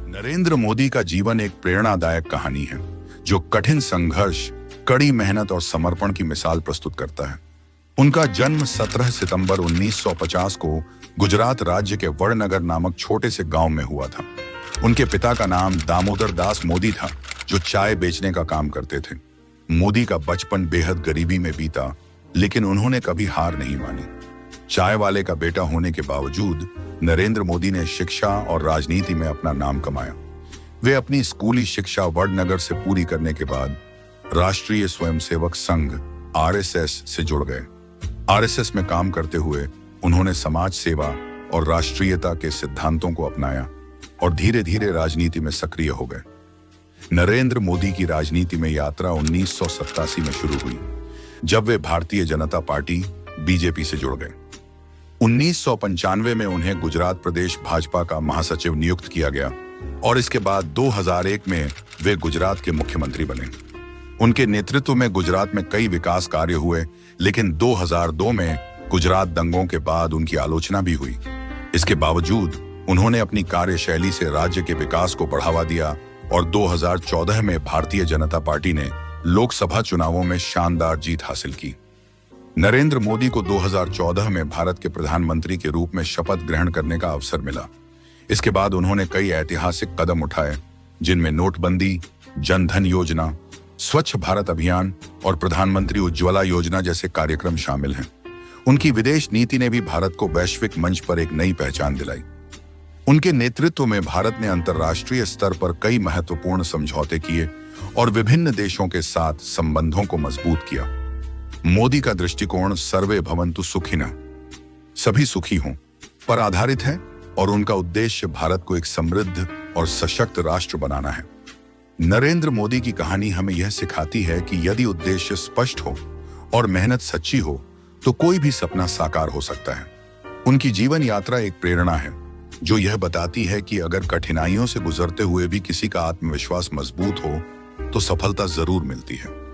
नरेंद्र मोदी का जीवन एक प्रेरणादायक कहानी है जो कठिन संघर्ष, कड़ी मेहनत और समर्पण की मिसाल प्रस्तुत करता है। उनका जन्म 17 सितंबर 1950 को गुजरात राज्य के वडनगर नामक छोटे से गांव में हुआ था। उनके पिता का नाम दामोदर दास मोदी था, जो चाय बेचने का काम करते थे। मोदी का बचपन बेहद गरीबी में बीता, लेकिन उन्होंने कभी हार नहीं मानी। चाय वाले का बेटा होने के बावजूद नरेंद्र मोदी ने शिक्षा और राजनीति में अपना नाम कमाया। वे अपनी स्कूली शिक्षा वडनगर से पूरी करने के बाद राष्ट्रीय स्वयंसेवक संघ (आरएसएस) से जुड़ गए। आरएसएस में काम करते हुए उन्होंने समाज सेवा और राष्ट्रीयता के सिद्धांतों को अपनाया और धीरे धीरे राजनीति में सक्रिय हो गए। नरेंद्र मोदी की राजनीति में यात्रा 1987 में शुरू हुई, जब वे भारतीय जनता पार्टी (बीजेपी) से जुड़ गए। 1995 में उन्हें गुजरात प्रदेश भाजपा का महासचिव नियुक्त किया गया और इसके बाद 2001 में वे गुजरात के मुख्यमंत्री बने। उनके नेतृत्व में गुजरात में कई विकास कार्य हुए, लेकिन 2002 में गुजरात दंगों के बाद उनकी आलोचना भी हुई। इसके बावजूद उन्होंने अपनी कार्यशैली से राज्य के विकास को बढ़ावा दिया और 2014 में भारतीय जनता पार्टी ने लोकसभा चुनावों में शानदार जीत हासिल की। नरेंद्र मोदी को 2014 में भारत के प्रधानमंत्री के रूप में शपथ ग्रहण करने का अवसर मिला। इसके बाद उन्होंने कई ऐतिहासिक कदम उठाए, जिनमें नोटबंदी, जन धन योजना, स्वच्छ भारत अभियान और प्रधानमंत्री उज्ज्वला योजना जैसे कार्यक्रम शामिल हैं। उनकी विदेश नीति ने भी भारत को वैश्विक मंच पर एक नई पहचान दिलाई। उनके नेतृत्व में भारत ने अंतर्राष्ट्रीय स्तर पर कई महत्वपूर्ण समझौते किए और विभिन्न देशों के साथ संबंधों को मजबूत किया। मोदी का दृष्टिकोण सर्वे भवन्तु सुखिनः, सभी सुखी हों, पर आधारित है और उनका उद्देश्य भारत को एक समृद्ध और सशक्त राष्ट्र बनाना है। नरेंद्र मोदी की कहानी हमें यह सिखाती है कि यदि उद्देश्य स्पष्ट हो और मेहनत सच्ची हो तो कोई भी सपना साकार हो सकता है। उनकी जीवन यात्रा एक प्रेरणा है जो यह बताती है कि अगर कठिनाइयों से गुजरते हुए भी किसी का आत्मविश्वास मजबूत हो तो सफलता जरूर मिलती है।